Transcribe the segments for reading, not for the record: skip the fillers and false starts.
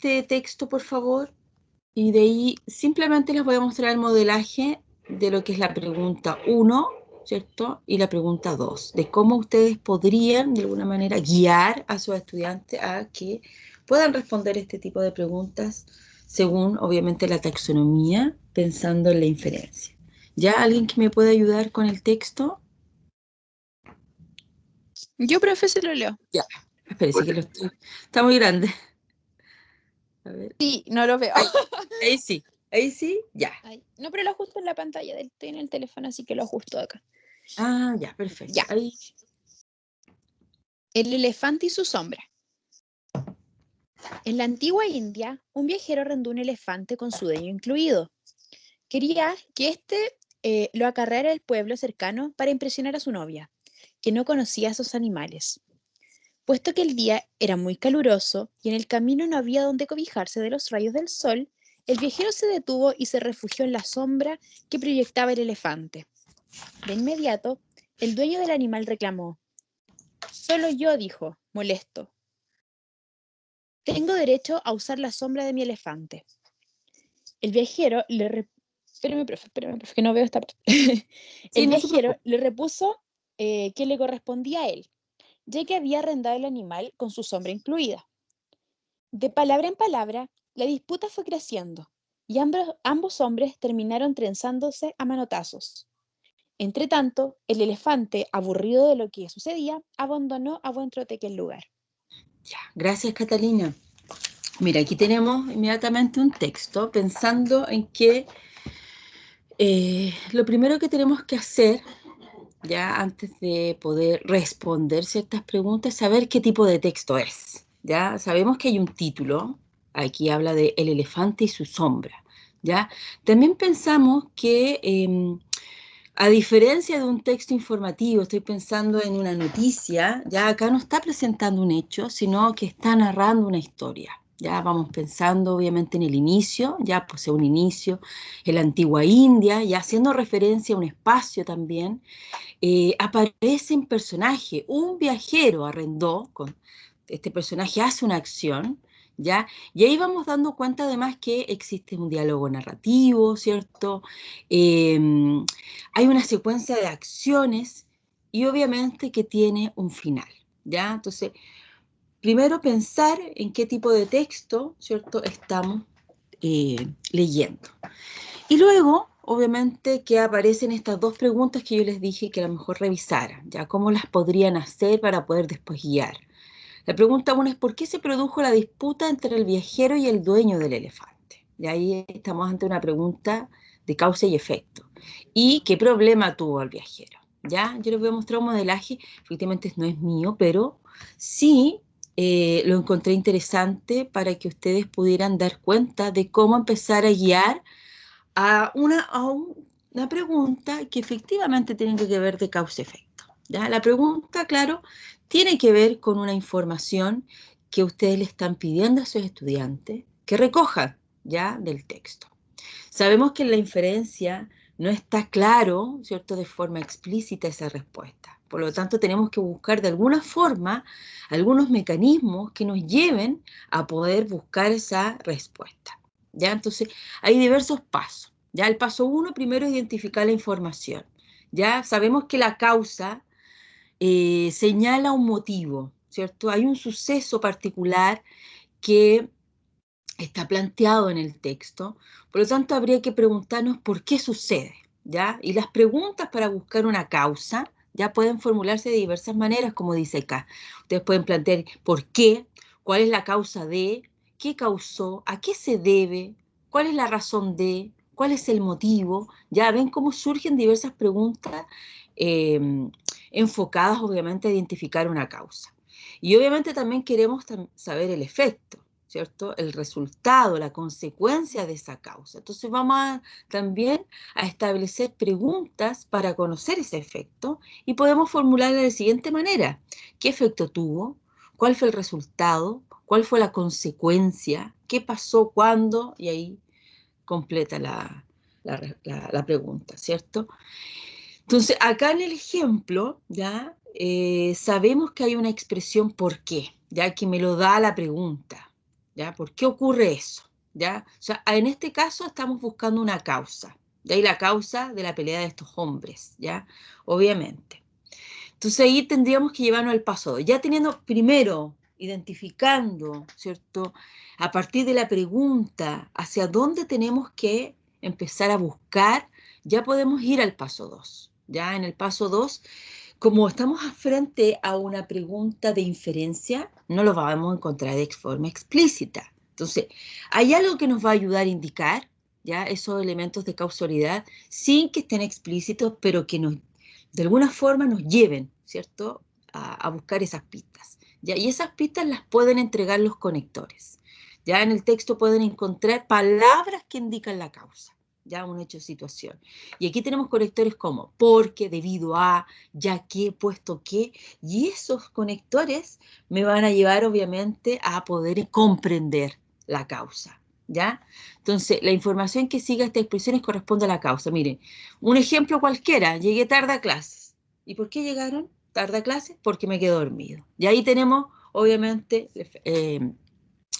este texto, por favor, y de ahí simplemente les voy a mostrar el modelaje de lo que es la pregunta 1, ¿cierto? Y la pregunta 2, de cómo ustedes podrían, de alguna manera, guiar a sus estudiantes a que puedan responder este tipo de preguntas según, obviamente, la taxonomía, pensando en la inferencia. ¿Ya alguien que me pueda ayudar con el texto? Yo, profe, se lo leo. Ya, espérese que lo estoy... Está muy grande. A ver. Sí, no lo veo. Ahí sí, ya. Ay, no, pero lo ajusto en la pantalla. Estoy en el teléfono, así que lo ajusto acá. Ah, ya, perfecto. Ya. Ahí. El elefante y su sombra. En la antigua India, un viajero arrendó un elefante con su dueño incluido. Quería que lo acarreara al pueblo cercano para impresionar a su novia, que no conocía a esos animales. Puesto que el día era muy caluroso y en el camino no había donde cobijarse de los rayos del sol, el viajero se detuvo y se refugió en la sombra que proyectaba el elefante. De inmediato, el dueño del animal reclamó. Solo yo, dijo, molesto. Tengo derecho a usar la sombra de mi elefante. El viajero le... espérame, profe, que no veo esta parte. Sí, El no se viajero preocupe. le repuso que le correspondía a él, ya que había arrendado el animal con su sombra incluida. De palabra en palabra, la disputa fue creciendo y ambos hombres terminaron trenzándose a manotazos. Entretanto, el elefante, aburrido de lo que sucedía, abandonó a buen trote aquel lugar. Ya, gracias, Catalina. Mira, aquí tenemos inmediatamente un texto pensando en que lo primero que tenemos que hacer, ya antes de poder responder ciertas preguntas, es saber qué tipo de texto es. Ya sabemos que hay un título, aquí habla de El elefante y su sombra. ¿Ya? También pensamos que a diferencia de un texto informativo, estoy pensando en una noticia, ya acá no está presentando un hecho, sino que está narrando una historia. Ya vamos pensando obviamente en el inicio, ya posee un inicio, en la antigua India, ya haciendo referencia a un espacio también, aparece un personaje, un viajero arrendó, este personaje hace una acción, ¿ya? Y ahí vamos dando cuenta además que existe un diálogo narrativo, ¿cierto? Eh, Hay una secuencia de acciones y obviamente que tiene un final, ¿ya? Entonces, primero pensar en qué tipo de texto, ¿cierto? Estamos leyendo. Y luego, obviamente, que aparecen estas dos preguntas que yo les dije que a lo mejor revisaran, ¿ya? ¿Cómo las podrían hacer para poder después guiar? La pregunta 1 es ¿por qué se produjo la disputa entre el viajero y el dueño del elefante? Y ahí estamos ante una pregunta de causa y efecto. ¿Y qué problema tuvo el viajero? ¿Ya? Yo les voy a mostrar un modelaje, efectivamente no es mío, pero sí lo encontré interesante para que ustedes pudieran dar cuenta de cómo empezar a guiar a una pregunta que efectivamente tiene que ver de causa-efecto. ¿Ya? La pregunta, claro, tiene que ver con una información que ustedes le están pidiendo a sus estudiantes que recojan ya del texto. Sabemos que en la inferencia no está claro, ¿cierto?, de forma explícita esa respuesta. Por lo tanto, tenemos que buscar de alguna forma algunos mecanismos que nos lleven a poder buscar esa respuesta. ¿Ya? Entonces, hay diversos pasos. Ya el paso 1 primero es identificar la información. Ya sabemos que la causa señala un motivo, ¿cierto? Hay un suceso particular que está planteado en el texto, por lo tanto habría que preguntarnos por qué sucede, ¿ya? Y las preguntas para buscar una causa ya pueden formularse de diversas maneras, como dice acá. Ustedes pueden plantear por qué, cuál es la causa de, qué causó, a qué se debe, cuál es la razón de, cuál es el motivo. Ya ven cómo surgen diversas preguntas eh, enfocadas obviamente a identificar una causa. Y obviamente también queremos saber el efecto, ¿cierto? El resultado, la consecuencia de esa causa. Entonces vamos también a establecer preguntas para conocer ese efecto y podemos formularla de la siguiente manera. ¿Qué efecto tuvo? ¿Cuál fue el resultado? ¿Cuál fue la consecuencia? ¿Qué pasó? ¿Cuándo? Y ahí completa la pregunta, ¿cierto? Entonces, acá en el ejemplo, ¿ya? Sabemos que hay una expresión ¿por qué? Ya que me lo da la pregunta. ¿Ya? ¿Por qué ocurre eso? ¿Ya? O sea, en este caso estamos buscando una causa. De ahí la causa de la pelea de estos hombres, ¿ya? Obviamente. Entonces ahí tendríamos que llevarnos al paso 2. Ya teniendo primero, identificando, ¿cierto? A partir de la pregunta hacia dónde tenemos que empezar a buscar, ya podemos ir al paso 2. Ya en el paso 2, como estamos frente a una pregunta de inferencia, no lo vamos a encontrar de forma explícita. Entonces, hay algo que nos va a ayudar a indicar, ya, esos elementos de causalidad, sin que estén explícitos, pero que nos, de alguna forma nos lleven, ¿cierto?, a buscar esas pistas. ¿Ya? Y esas pistas las pueden entregar los conectores. Ya en el texto pueden encontrar palabras que indican la causa, ya un hecho de situación. Y aquí tenemos conectores como porque, debido a, ya que, puesto que, y esos conectores me van a llevar obviamente a poder comprender la causa, ¿ya? Entonces, la información que siga estas expresiones corresponde a la causa. Miren, un ejemplo cualquiera, llegué tarde a clases. ¿Y por qué llegaron tarde a clases? Porque me quedé dormido. Y ahí tenemos, obviamente,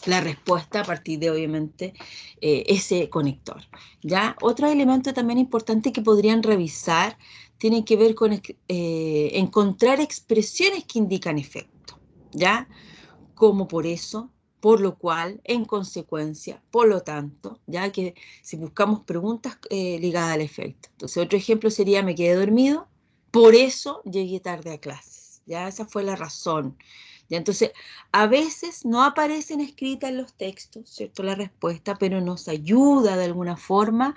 la respuesta a partir de, obviamente, ese conector. ¿Ya? Otro elemento también importante que podrían revisar tiene que ver con encontrar expresiones que indican efecto. ¿Ya? Como por eso, por lo cual, en consecuencia, por lo tanto, ya que si buscamos preguntas ligadas al efecto. Entonces, otro ejemplo sería, me quedé dormido, por eso llegué tarde a clases. Ya esa fue la razón. Ya, entonces, a veces no aparecen escritas en los textos, ¿cierto? La respuesta, pero nos ayuda de alguna forma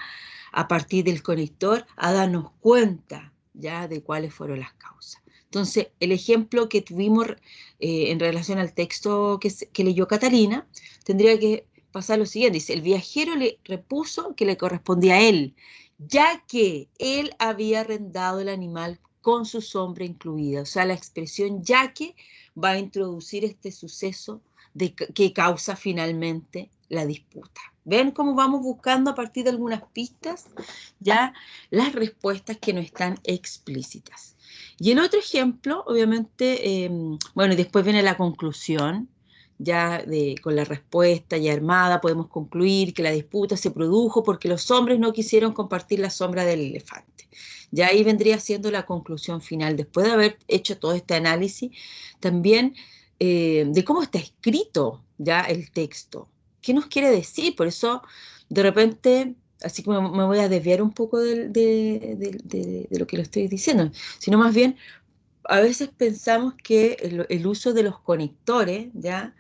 a partir del conector a darnos cuenta ya de cuáles fueron las causas. Entonces, el ejemplo que tuvimos en relación al texto que leyó Catalina, tendría que pasar lo siguiente. Dice, el viajero le repuso que le correspondía a él, ya que él había arrendado el animal con su sombra incluida. O sea, la expresión ya que va a introducir este suceso que causa finalmente la disputa. ¿Ven cómo vamos buscando a partir de algunas pistas ya las respuestas que no están explícitas? Y el otro ejemplo, obviamente, bueno, y después viene la conclusión, ya con la respuesta ya armada, podemos concluir que la disputa se produjo porque los hombres no quisieron compartir la sombra del elefante. Ya ahí vendría siendo la conclusión final, después de haber hecho todo este análisis, también de cómo está escrito ya el texto. ¿Qué nos quiere decir? Por eso, de repente, así que me voy a desviar un poco de lo que lo estoy diciendo, sino más bien, a veces pensamos que el uso de los conectores, ¿ya?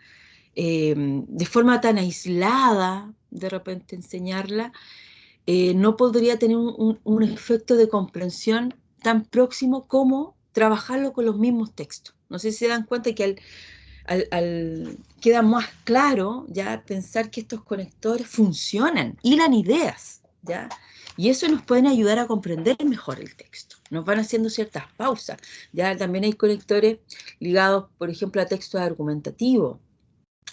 De forma tan aislada, de repente enseñarla, no podría tener un efecto de comprensión tan próximo como trabajarlo con los mismos textos. No sé si se dan cuenta que queda más claro ya pensar que estos conectores funcionan, hilan ideas, ¿ya? Y eso nos puede ayudar a comprender mejor el texto. Nos van haciendo ciertas pausas. Ya también hay conectores ligados, por ejemplo, a textos argumentativos.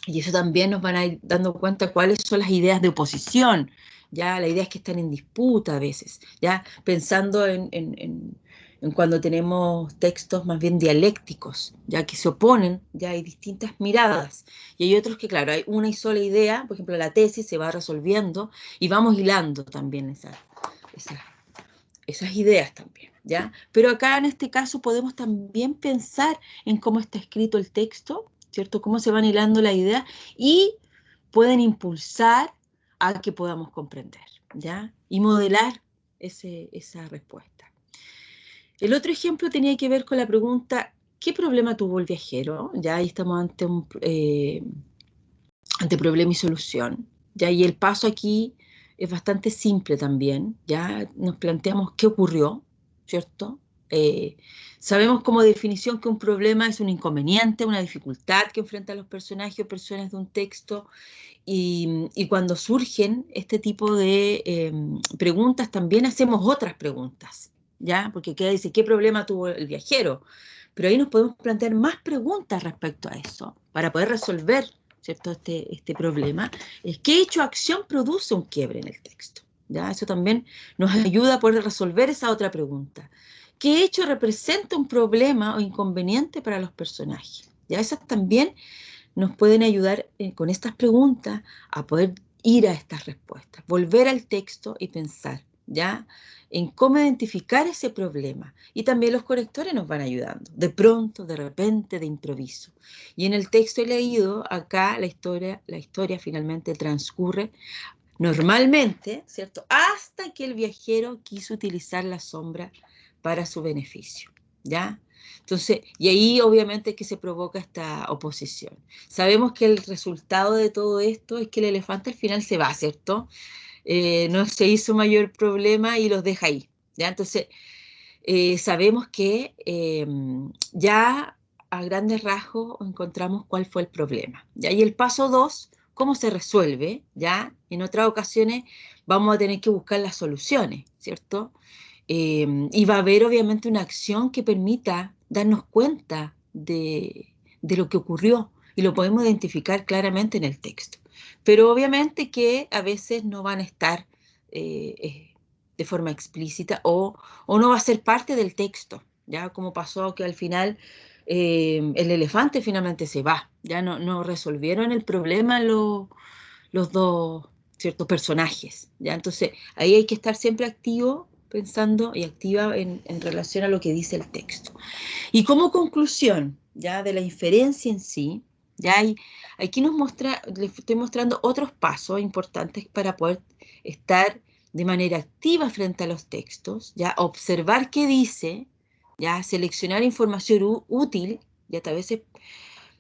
Y eso también nos van a ir dando cuenta cuáles son las ideas de oposición, ya las ideas que están en disputa a veces, ya pensando en cuando tenemos textos más bien dialécticos, ya que se oponen, ya hay distintas miradas. Y hay otros que, claro, hay una y sola idea, por ejemplo, la tesis se va resolviendo y vamos hilando también esas, esas ideas también, ¿ya? Pero acá en este caso podemos también pensar en cómo está escrito el texto, ¿cierto? Cómo se van hilando las ideas y pueden impulsar a que podamos comprender, ¿ya? Y modelar esa respuesta. El otro ejemplo tenía que ver con la pregunta, ¿qué problema tuvo el viajero? Ya ahí estamos ante problema y solución, ¿ya? Y el paso aquí es bastante simple también, ya nos planteamos qué ocurrió, ¿cierto? Eh, Sabemos como definición que un problema es un inconveniente, una dificultad que enfrentan los personajes o personas de un texto, y cuando surgen este tipo de preguntas también hacemos otras preguntas, ¿ya? Porque queda dice, ¿qué problema tuvo el viajero? Pero ahí nos podemos plantear más preguntas respecto a eso, para poder resolver, ¿cierto? Este problema. ¿Qué hecho o acción produce un quiebre en el texto? ¿Ya? Eso también nos ayuda a poder resolver esa otra pregunta. ¿Qué hecho representa un problema o inconveniente para los personajes? ¿Ya? Esas también nos pueden ayudar con estas preguntas a poder ir a estas respuestas, volver al texto y pensar, ¿ya? En cómo identificar ese problema. Y también los correctores nos van ayudando, de pronto, de repente, de improviso. Y en el texto he leído, acá la historia finalmente transcurre normalmente, ¿cierto? Hasta que el viajero quiso utilizar la sombra para su beneficio, ¿ya? Entonces, y ahí obviamente que se provoca esta oposición. Sabemos que el resultado de todo esto es que el elefante al final se va, ¿cierto? No se hizo mayor problema y los deja ahí, ¿ya? Entonces, sabemos que ya a grandes rasgos encontramos cuál fue el problema, ¿ya? Y el paso 2, ¿cómo se resuelve? ¿Ya? En otras ocasiones vamos a tener que buscar las soluciones, ¿cierto? Y va a haber obviamente una acción que permita darnos cuenta de lo que ocurrió y lo podemos identificar claramente en el texto. Pero obviamente que a veces no van a estar de forma explícita o no va a ser parte del texto, ya como pasó que al final el elefante finalmente se va, ya no resolvieron el problema los dos ciertos personajes, ya entonces ahí hay que estar siempre activo pensando y activa en relación a lo que dice el texto. Y como conclusión ya de la inferencia en sí, ya aquí les estoy mostrando otros pasos importantes para poder estar de manera activa frente a los textos, ya observar qué dice, ya seleccionar información útil, ya a veces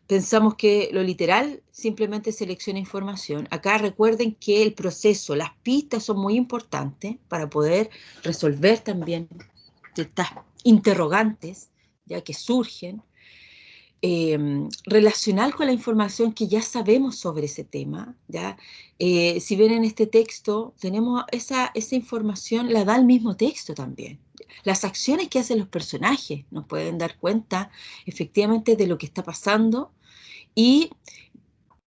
pensamos que lo literal simplemente selecciona información. Acá recuerden que el proceso, las pistas son muy importantes para poder resolver también estas interrogantes ya que surgen, relacionar con la información que ya sabemos sobre ese tema, ¿ya? Si ven en este texto, tenemos esa información, la da el mismo texto también. Las acciones que hacen los personajes nos pueden dar cuenta efectivamente de lo que está pasando y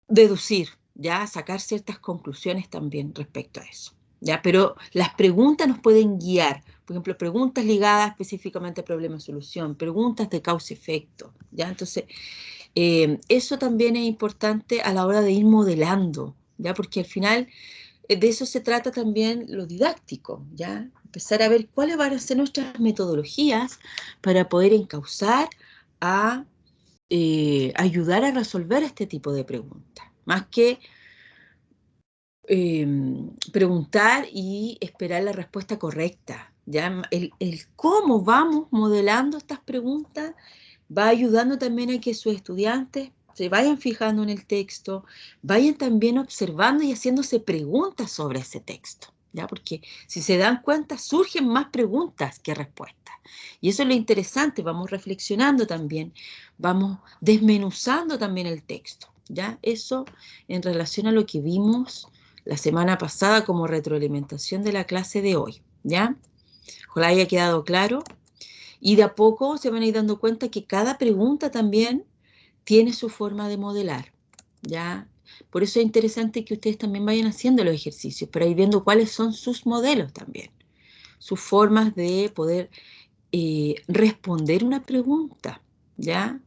deducir, ya sacar ciertas conclusiones también respecto a eso. ¿Ya? Pero las preguntas nos pueden guiar, por ejemplo, preguntas ligadas específicamente a problema-solución, preguntas de causa-efecto, ¿ya? Entonces, eso también es importante a la hora de ir modelando, ¿ya? Porque al final de eso se trata también lo didáctico, ¿ya? Empezar a ver cuáles van a ser nuestras metodologías para poder encauzar a ayudar a resolver este tipo de preguntas, más que preguntar y esperar la respuesta correcta. ¿Ya? El cómo vamos modelando estas preguntas va ayudando también a que sus estudiantes se vayan fijando en el texto, vayan también observando y haciéndose preguntas sobre ese texto, ¿ya? Porque si se dan cuenta, surgen más preguntas que respuestas. Y eso es lo interesante, vamos reflexionando también, vamos desmenuzando también el texto, ¿ya? Eso en relación a lo que vimos la semana pasada como retroalimentación de la clase de hoy, ¿ya? Ojalá haya quedado claro. Y de a poco se van a ir dando cuenta que cada pregunta también tiene su forma de modelar, ¿ya? Por eso es interesante que ustedes también vayan haciendo los ejercicios, para ir viendo cuáles son sus modelos también, sus formas de poder responder una pregunta, ¿ya?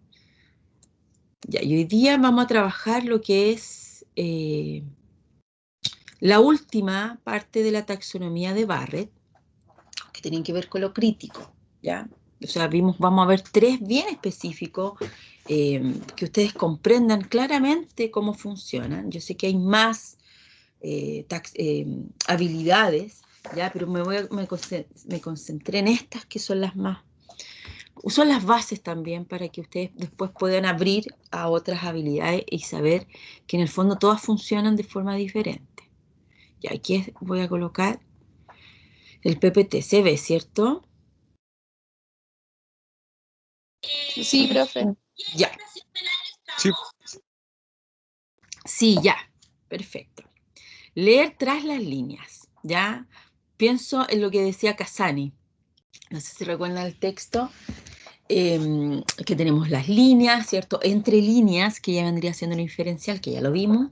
Ya, y hoy día vamos a trabajar lo que es la última parte de la taxonomía de Barrett, que tienen que ver con lo crítico, ¿ya? O sea, vamos a ver 3 bien específicos que ustedes comprendan claramente cómo funcionan. Yo sé que hay más habilidades, ¿ya? Pero me concentré en estas que son las más, son las bases también para que ustedes después puedan abrir a otras habilidades y saber que en el fondo todas funcionan de forma diferente. Y aquí voy a colocar el PPT, se ve, ¿cierto? Sí, profe. Ya. Sí. Sí, ya. Perfecto. Leer tras las líneas, ¿ya? Pienso en lo que decía Casani. No sé si recuerdan el texto, que tenemos las líneas, ¿cierto? Entre líneas, que ya vendría siendo lo inferencial, que ya lo vimos.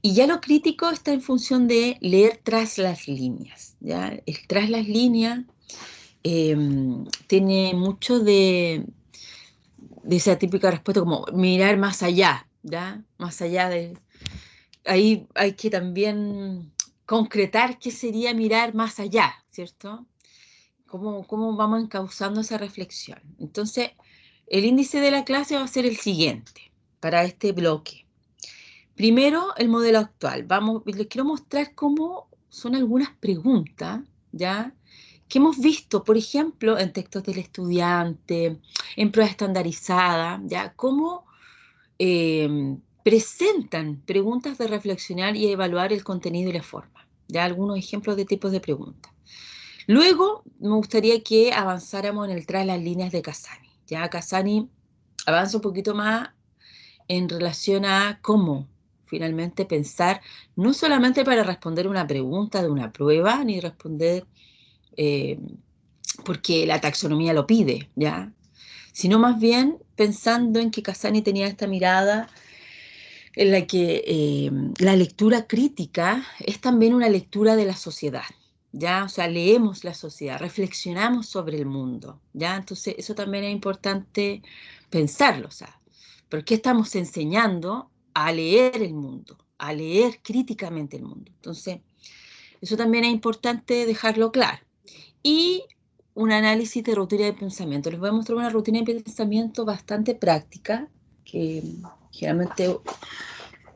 Y ya lo crítico está en función de leer tras las líneas, ¿ya? El tras las líneas tiene mucho de esa típica respuesta como mirar más allá, ¿ya? Más allá de... Ahí hay que también concretar qué sería mirar más allá, ¿cierto? ¿Cómo vamos encauzando esa reflexión? Entonces, el índice de la clase va a ser el siguiente para este bloque. Primero, el modelo actual. Les quiero mostrar cómo son algunas preguntas, ¿ya? Que hemos visto, por ejemplo, en textos del estudiante, en pruebas estandarizadas, ¿ya? Cómo presentan preguntas de reflexionar y evaluar el contenido y la forma. ¿Ya? Algunos ejemplos de tipos de preguntas. Luego, me gustaría que avanzáramos en el tras las líneas de Casani. Ya Casani avanza un poquito más en relación a cómo finalmente pensar, no solamente para responder una pregunta de una prueba, ni responder eh, porque la taxonomía lo pide, ¿ya? Sino más bien pensando en que Casani tenía esta mirada en la que la lectura crítica es también una lectura de la sociedad, ¿ya? O sea, leemos la sociedad, reflexionamos sobre el mundo, ¿ya? Entonces, eso también es importante pensarlo, o sea, ¿por qué estamos enseñando a leer el mundo, a leer críticamente el mundo? Entonces, eso también es importante dejarlo claro. Y un análisis de rutina de pensamiento. Les voy a mostrar una rutina de pensamiento bastante práctica, que generalmente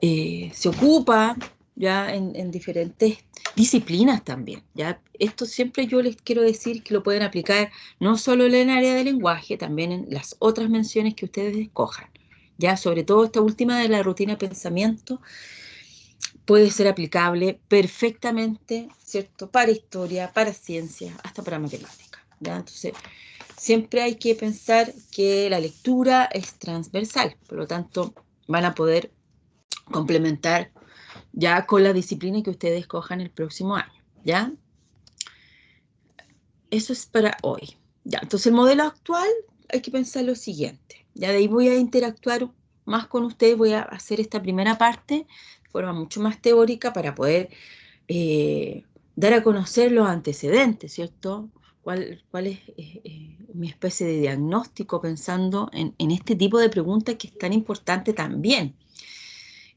se ocupa ya en diferentes disciplinas también. ¿Ya? Esto siempre yo les quiero decir que lo pueden aplicar no solo en el área de lenguaje, también en las otras menciones que ustedes escojan. Ya, sobre todo esta última de la rutina de pensamiento puede ser aplicable perfectamente, ¿cierto? Para historia, para ciencia, hasta para matemática. ¿Ya? Entonces, siempre hay que pensar que la lectura es transversal, por lo tanto, van a poder complementar ya con la disciplina que ustedes escojan el próximo año, ¿ya? Eso es para hoy. Ya, entonces el modelo actual hay que pensar lo siguiente. Ya de ahí voy a interactuar más con ustedes, voy a hacer esta primera parte de forma mucho más teórica para poder dar a conocer los antecedentes, ¿cierto? ¿Cuál es mi especie de diagnóstico pensando en este tipo de preguntas que es tan importante también?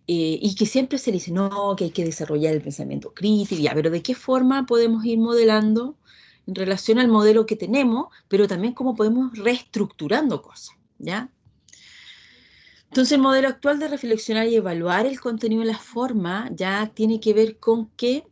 Y que siempre se le dice, no, que hay que desarrollar el pensamiento crítico, ya, pero ¿de qué forma podemos ir modelando en relación al modelo que tenemos, pero también cómo podemos reestructurando cosas, ¿ya? Entonces el modelo actual de reflexionar y evaluar el contenido y la forma ya tiene que ver con que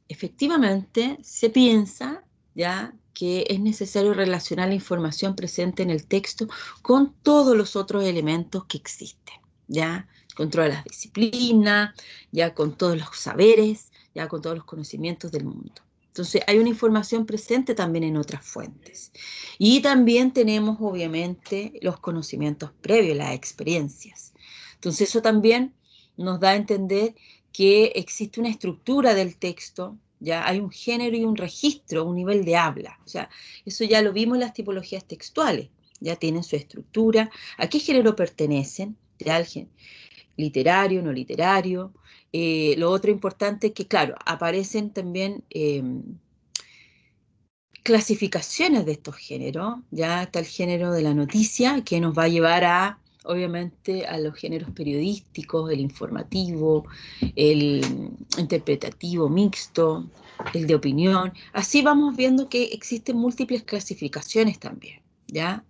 efectivamente se piensa, ¿ya?, que es necesario relacionar la información presente en el texto con todos los otros elementos que existen, ¿ya? Con todas las disciplinas, ya con todos los saberes, ya con todos los conocimientos del mundo. Entonces, hay una información presente también en otras fuentes. Y también tenemos, obviamente, los conocimientos previos, las experiencias. Entonces, eso también nos da a entender que existe una estructura del texto, ya hay un género y un registro, un nivel de habla. O sea, eso ya lo vimos en las tipologías textuales, ya tienen su estructura, a qué género pertenecen, ya literario, no literario. Lo otro importante es que, claro, aparecen también clasificaciones de estos géneros. Ya está el género de la noticia, que nos va a llevar a, obviamente, a los géneros periodísticos, el informativo, el interpretativo mixto, el de opinión. Así vamos viendo que existen múltiples clasificaciones también, ¿ya?,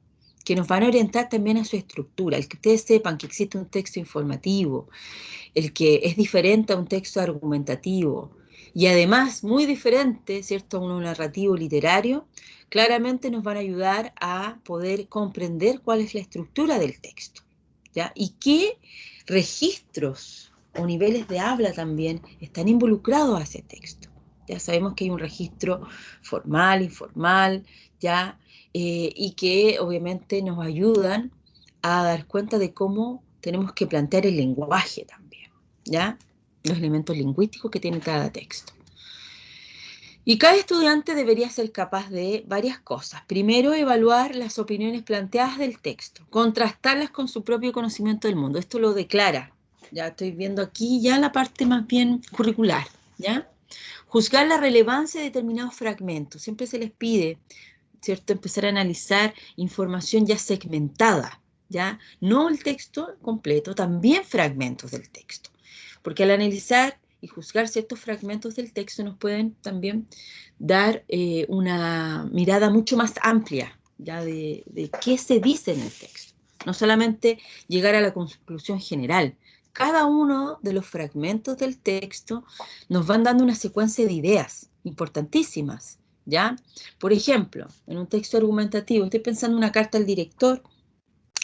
que nos van a orientar también a su estructura, el que ustedes sepan que existe un texto informativo, el que es diferente a un texto argumentativo y además muy diferente, ¿cierto?, a un narrativo literario, claramente nos van a ayudar a poder comprender cuál es la estructura del texto, ¿ya? Y qué registros o niveles de habla también están involucrados a ese texto. Ya sabemos que hay un registro formal, informal, ¿ya? Y que obviamente nos ayudan a dar cuenta de cómo tenemos que plantear el lenguaje también, ¿ya? Los elementos lingüísticos que tiene cada texto. Y cada estudiante debería ser capaz de varias cosas. Primero, evaluar las opiniones planteadas del texto, contrastarlas con su propio conocimiento del mundo. Esto lo declara. Ya estoy viendo aquí ya la parte más bien curricular, ¿ya? Juzgar la relevancia de determinados fragmentos. Siempre se les pide, ¿cierto?, empezar a analizar información ya segmentada, ¿ya? No el texto completo, también fragmentos del texto. Porque al analizar y juzgar ciertos fragmentos del texto nos pueden también dar una mirada mucho más amplia, ¿ya? De qué se dice en el texto. No solamente llegar a la conclusión general. Cada uno de los fragmentos del texto nos van dando una secuencia de ideas importantísimas, ¿ya? Por ejemplo, en un texto argumentativo, estoy pensando en una carta al director.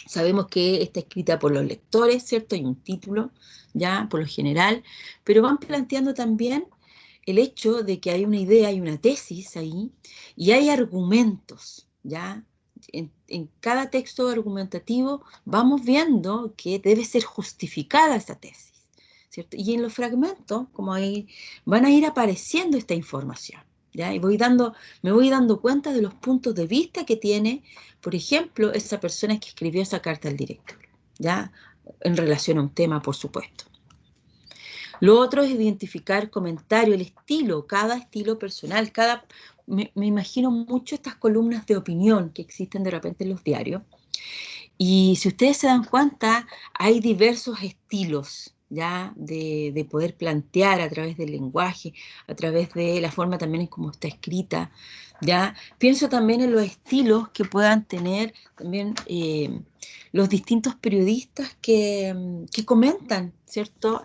Sabemos que está escrita por los lectores, ¿cierto? Hay un título, ya, por lo general, pero van planteando también el hecho de que hay una idea, hay una tesis ahí, y hay argumentos, ¿ya? En cada texto argumentativo vamos viendo que debe ser justificada esa tesis, ¿cierto? Y en los fragmentos, como ahí, van a ir apareciendo esta información, ¿ya? Y me voy dando cuenta de los puntos de vista que tiene, por ejemplo, esa persona que escribió esa carta al director, ¿ya? En relación a un tema, por supuesto. Lo otro es identificar comentario, el estilo, cada estilo personal, me imagino mucho estas columnas de opinión que existen de repente en los diarios. Y si ustedes se dan cuenta, hay diversos estilos, ¿ya? De poder plantear a través del lenguaje, a través de la forma también en cómo está escrita, ¿ya? Pienso también en los estilos que puedan tener también los distintos periodistas que comentan, ¿cierto?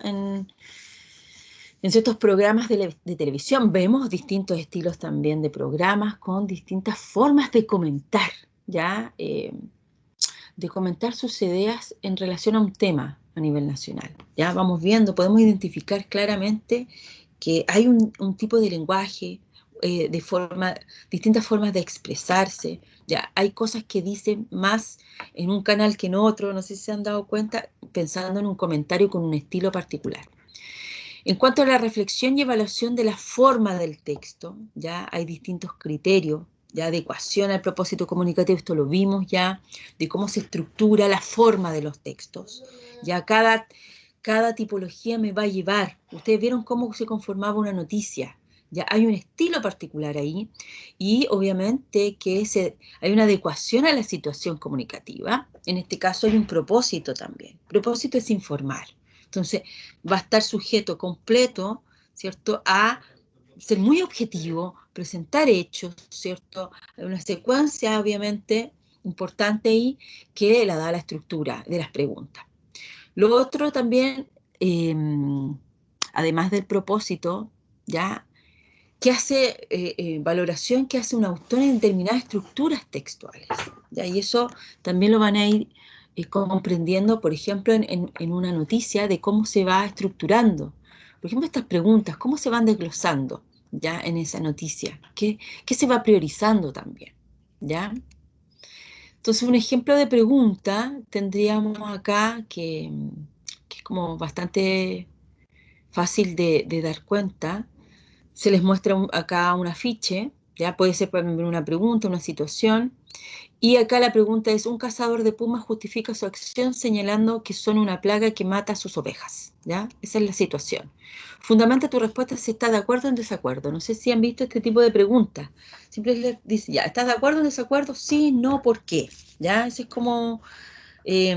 En ciertos programas de televisión vemos distintos estilos también de programas con distintas formas de comentar, ¿ya? De comentar sus ideas en relación a un tema a nivel nacional. Ya vamos viendo, podemos identificar claramente que hay un tipo de lenguaje, distintas formas de expresarse. Ya hay cosas que dicen más en un canal que en otro, no sé si se han dado cuenta, pensando en un comentario con un estilo particular. En cuanto a la reflexión y evaluación de la forma del texto, ya hay distintos criterios, ya adecuación al propósito comunicativo, esto lo vimos ya, de cómo se estructura la forma de los textos. Ya cada tipología me va a llevar. Ustedes vieron cómo se conformaba una noticia. Ya hay un estilo particular ahí y obviamente que hay una adecuación a la situación comunicativa. En este caso hay un propósito también. Propósito es informar. Entonces, va a estar sujeto completo, ¿cierto?, a ser muy objetivo, presentar hechos, ¿cierto? Hay una secuencia, obviamente, importante ahí que la da la estructura de las preguntas. Lo otro también, además del propósito, ¿ya? ¿Qué hace valoración que hace un autor en determinadas estructuras textuales? ¿Ya? Y eso también lo van a ir comprendiendo, por ejemplo, en una noticia de cómo se va estructurando. Por ejemplo, estas preguntas, cómo se van desglosando ya en esa noticia, qué se va priorizando también, ¿ya? Entonces, un ejemplo de pregunta tendríamos acá que es como bastante fácil de dar cuenta. Se les muestra acá un afiche, ya puede ser para una pregunta, una situación, y acá la pregunta es: un cazador de pumas justifica su acción señalando que son una plaga que mata a sus ovejas, ¿ya? Esa es la situación. Fundamenta tu respuesta si estás de acuerdo o en desacuerdo. No sé si han visto este tipo de preguntas. Siempre les dice, ya, ¿estás de acuerdo o en desacuerdo? Sí, no, ¿por qué? ¿Ya? Esa es como eh,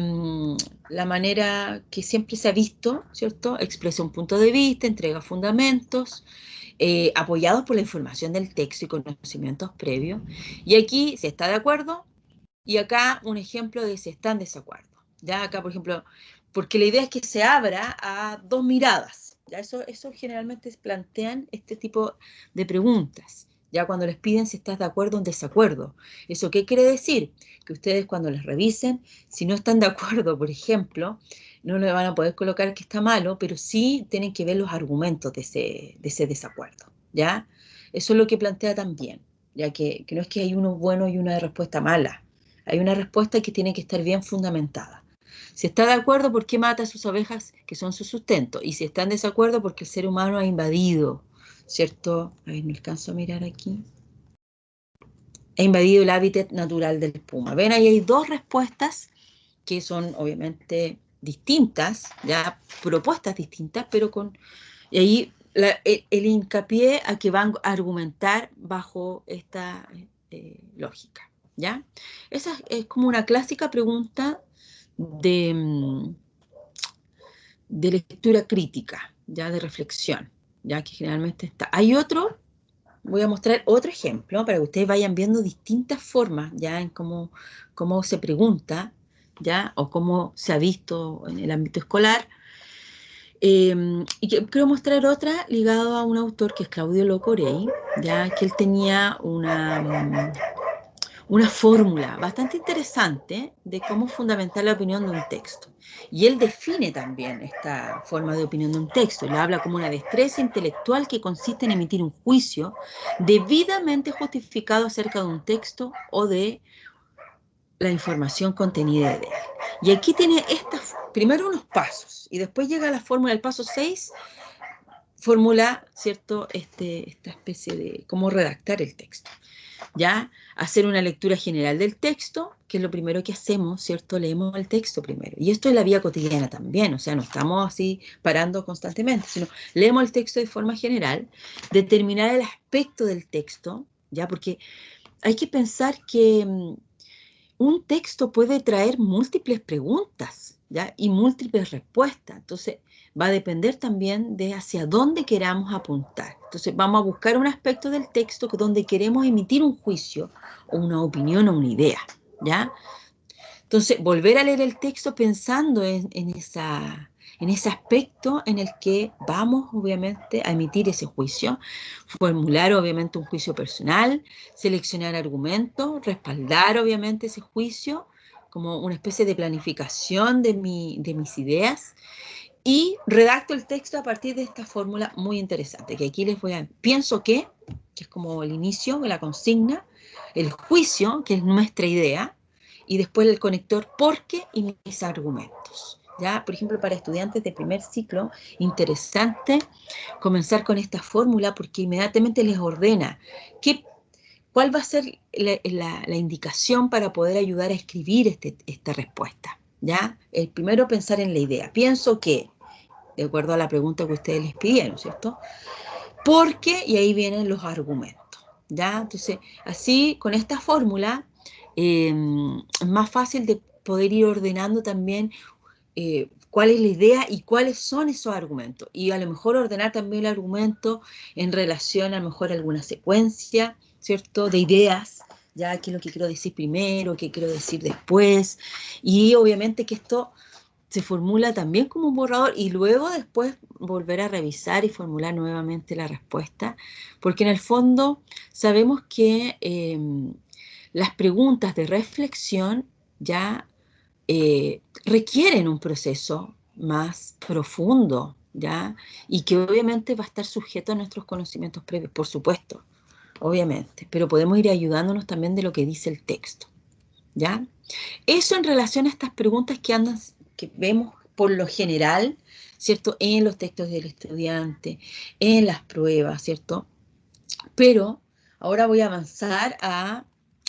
la manera que siempre se ha visto, ¿cierto? Expresa un punto de vista, entrega fundamentos, apoyados por la información del texto y conocimientos previos. Y aquí se está de acuerdo y acá un ejemplo de si está en desacuerdo. Ya acá, por ejemplo, porque la idea es que se abra a dos miradas. Ya eso generalmente plantean este tipo de preguntas. Ya cuando les piden si estás de acuerdo o en desacuerdo. ¿Eso qué quiere decir? Que ustedes cuando les revisen, si no están de acuerdo, por ejemplo, no le van a poder colocar que está malo, pero sí tienen que ver los argumentos de ese desacuerdo, ¿ya? Eso es lo que plantea también, ya que no es que hay uno bueno y una respuesta mala, hay una respuesta que tiene que estar bien fundamentada. Si está de acuerdo, ¿por qué mata a sus ovejas que son su sustento? Y si está en desacuerdo, porque el ser humano ha invadido, ¿cierto? A ver, no alcanzo a mirar aquí. Ha invadido el hábitat natural del puma. Ven, ahí hay dos respuestas que son obviamente distintas, ya propuestas distintas, pero y ahí el hincapié a que van a argumentar bajo esta lógica, ¿ya? Esa es como una clásica pregunta de lectura crítica, ya de reflexión, ya que generalmente está. Hay otro, voy a mostrar otro ejemplo para que ustedes vayan viendo distintas formas ya en cómo se pregunta, ya, o cómo se ha visto en el ámbito escolar. Y quiero mostrar otra ligada a un autor que es Claudio Locorey, ya que él tenía una fórmula bastante interesante de cómo fundamentar la opinión de un texto. Y él define también esta forma de opinión de un texto. Él habla como una destreza intelectual que consiste en emitir un juicio debidamente justificado acerca de un texto o de la información contenida de él. Y aquí tiene primero unos pasos y después llega a la fórmula del paso 6, formula, ¿cierto?, esta especie de cómo redactar el texto. ¿Ya? Hacer una lectura general del texto, que es lo primero que hacemos, ¿cierto? Leemos el texto primero. Y esto es la vida cotidiana también, o sea, no estamos así parando constantemente, sino leemos el texto de forma general, determinar el aspecto del texto, ¿ya? Porque hay que pensar que un texto puede traer múltiples preguntas, ¿ya? Y múltiples respuestas. Entonces, va a depender también de hacia dónde queramos apuntar. Entonces, vamos a buscar un aspecto del texto donde queremos emitir un juicio, o una opinión, o una idea, ¿ya? Entonces, volver a leer el texto pensando en ese aspecto en el que vamos, obviamente, a emitir ese juicio, formular, obviamente, un juicio personal, seleccionar argumentos, respaldar, obviamente, ese juicio como una especie de planificación de mis ideas, y redacto el texto a partir de esta fórmula muy interesante, que aquí les voy a... Pienso que es como el inicio de la consigna, el juicio, que es nuestra idea, y después el conector porque y mis argumentos. ¿Ya? Por ejemplo, para estudiantes de primer ciclo, interesante comenzar con esta fórmula porque inmediatamente les ordena cuál va a ser la indicación para poder ayudar a escribir esta respuesta. ¿Ya? El primero, pensar en la idea. Pienso que, de acuerdo a la pregunta que ustedes les pidieron, ¿cierto? Porque, y ahí vienen los argumentos. ¿Ya? Entonces, así, con esta fórmula, es más fácil de poder ir ordenando también cuál es la idea y cuáles son esos argumentos. Y a lo mejor ordenar también el argumento en relación a lo mejor a alguna secuencia, ¿cierto? De ideas, ya qué es lo que quiero decir primero, qué quiero decir después. Y obviamente que esto se formula también como un borrador y luego después volver a revisar y formular nuevamente la respuesta, porque en el fondo sabemos que las preguntas de reflexión ya requieren un proceso más profundo, ¿ya? Y que obviamente va a estar sujeto a nuestros conocimientos previos, por supuesto, obviamente, pero podemos ir ayudándonos también de lo que dice el texto, ¿ya? Eso en relación a estas preguntas que vemos por lo general, ¿cierto? En los textos del estudiante, en las pruebas, ¿cierto? Pero ahora voy a avanzar a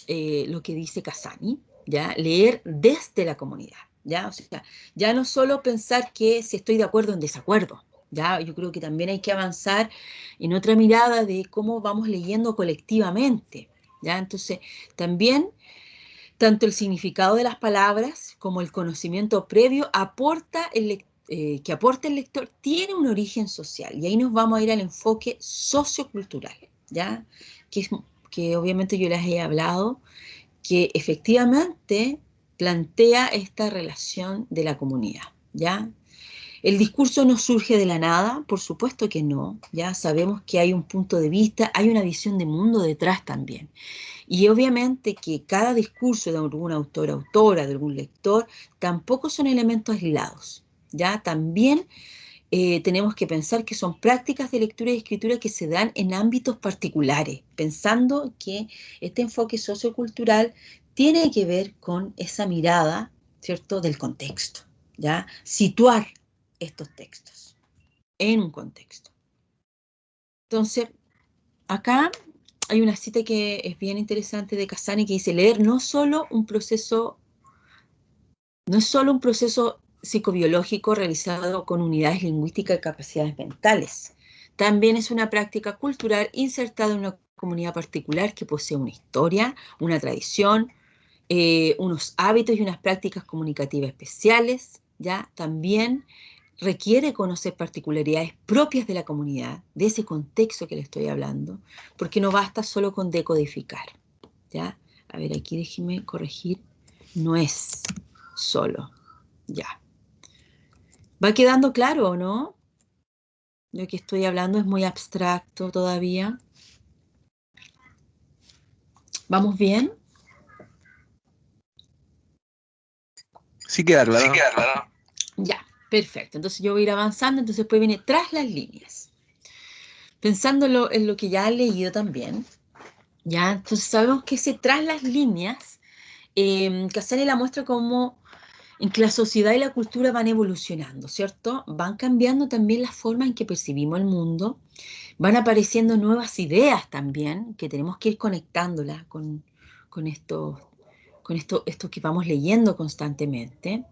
lo que dice Casani, ¿ya? Leer desde la comunidad, ¿ya? O sea, ya no solo pensar que si estoy de acuerdo o en desacuerdo, ¿ya? Yo creo que también hay que avanzar en otra mirada de cómo vamos leyendo colectivamente, ¿ya? Entonces, también tanto el significado de las palabras como el conocimiento previo que aporta el lector tiene un origen social. Y ahí nos vamos a ir al enfoque sociocultural, ¿ya? Que, que obviamente yo les he hablado, que efectivamente plantea esta relación de la comunidad, ¿ya? El discurso no surge de la nada, por supuesto que no, ya sabemos que hay un punto de vista, hay una visión de mundo detrás también. Y obviamente que cada discurso de algún autor, autora, de algún lector, tampoco son elementos aislados, ya también tenemos que pensar que son prácticas de lectura y escritura que se dan en ámbitos particulares, pensando que este enfoque sociocultural tiene que ver con esa mirada, ¿cierto?, del contexto, ¿ya? Situar estos textos en un contexto. Entonces, acá hay una cita que es bien interesante de Casani que dice, leer no es solo un proceso psicobiológico realizado con unidades lingüísticas y capacidades mentales. También es una práctica cultural insertada en una comunidad particular que posee una historia, una tradición unos hábitos y unas prácticas comunicativas especiales, ¿ya? También requiere conocer particularidades propias de la comunidad, de ese contexto que le estoy hablando, porque no basta solo con decodificar, ¿ya? A ver, aquí déjeme corregir, no es solo, ya. ¿Va quedando claro o no? Lo que estoy hablando es muy abstracto todavía. ¿Vamos bien? Sí queda Sí claro. queda claro. Ya, perfecto. Entonces yo voy a ir avanzando, entonces después viene tras las líneas. Pensándolo en lo que ya he leído también, ya, entonces sabemos que ese tras las líneas, Casani la muestra como en que la sociedad y la cultura van evolucionando, ¿cierto? Van cambiando también la forma en que percibimos el mundo, van apareciendo nuevas ideas también, que tenemos que ir conectándolas con esto que vamos leyendo constantemente.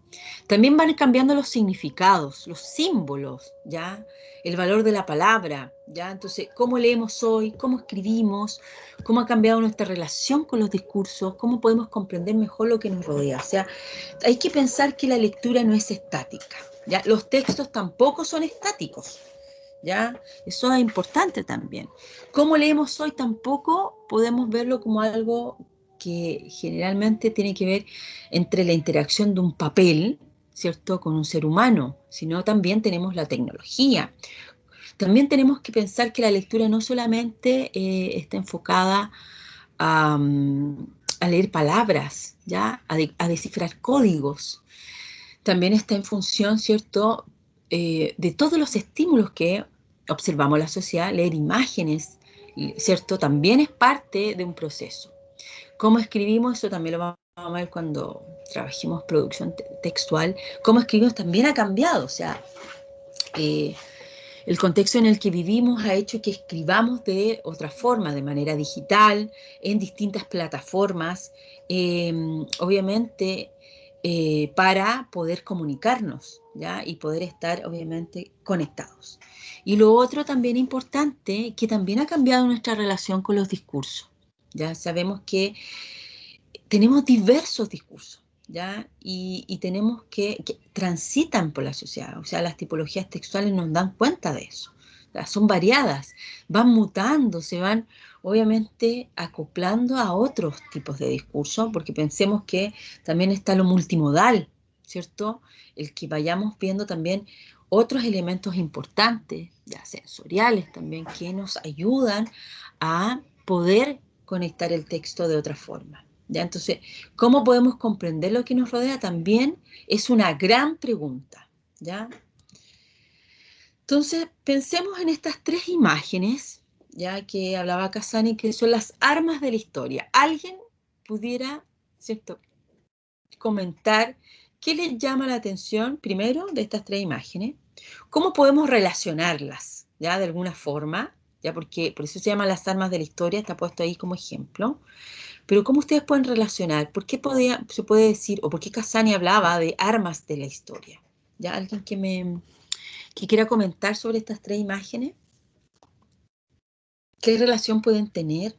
También van cambiando los significados, los símbolos, ¿ya? El valor de la palabra, ¿ya? Entonces, cómo leemos hoy, cómo escribimos, cómo ha cambiado nuestra relación con los discursos, cómo podemos comprender mejor lo que nos rodea. O sea, hay que pensar que la lectura no es estática, ¿ya? Los textos tampoco son estáticos, ¿ya? Eso es importante también. Cómo leemos hoy tampoco podemos verlo como algo que generalmente tiene que ver entre la interacción de un papel, ¿cierto?, con un ser humano, sino también tenemos la tecnología. También tenemos que pensar que la lectura no solamente está enfocada a, a leer palabras, ¿ya?, a descifrar códigos. También está en función, ¿cierto?, de todos los estímulos que observamos en la sociedad. Leer imágenes, ¿cierto?, también es parte de un proceso. Cómo escribimos, eso también lo vamos a ver cuando trabajemos producción textual. Cómo escribimos también ha cambiado, o sea, el contexto en el que vivimos ha hecho que escribamos de otra forma, de manera digital, en distintas plataformas, obviamente para poder comunicarnos, ¿ya? Y poder estar obviamente conectados. Y lo otro también importante, que también ha cambiado nuestra relación con los discursos. Ya sabemos que tenemos diversos discursos, ¿ya? Y tenemos que transitan por la sociedad, o sea, las tipologías textuales nos dan cuenta de eso. O sea, son variadas, van mutando, se van obviamente acoplando a otros tipos de discurso, porque pensemos que también está lo multimodal, ¿cierto? El que vayamos viendo también otros elementos importantes, ya sensoriales también, que nos ayudan a poder conectar el texto de otra forma. ¿Ya? Entonces, ¿cómo podemos comprender lo que nos rodea? También es una gran pregunta, ¿ya? Entonces, pensemos en estas tres imágenes, ya que hablaba Casani, que son las armas de la historia. ¿Alguien pudiera, cierto, comentar qué les llama la atención primero de estas tres imágenes? ¿Cómo podemos relacionarlas, ya, de alguna forma? Ya, porque por eso se llaman las armas de la historia, está puesto ahí como ejemplo. Pero ¿cómo ustedes pueden relacionar? ¿Por qué se puede decir, o por qué Casani hablaba de armas de la historia? ¿Ya? ¿Alguien que quiera comentar sobre estas tres imágenes? ¿Qué relación pueden tener?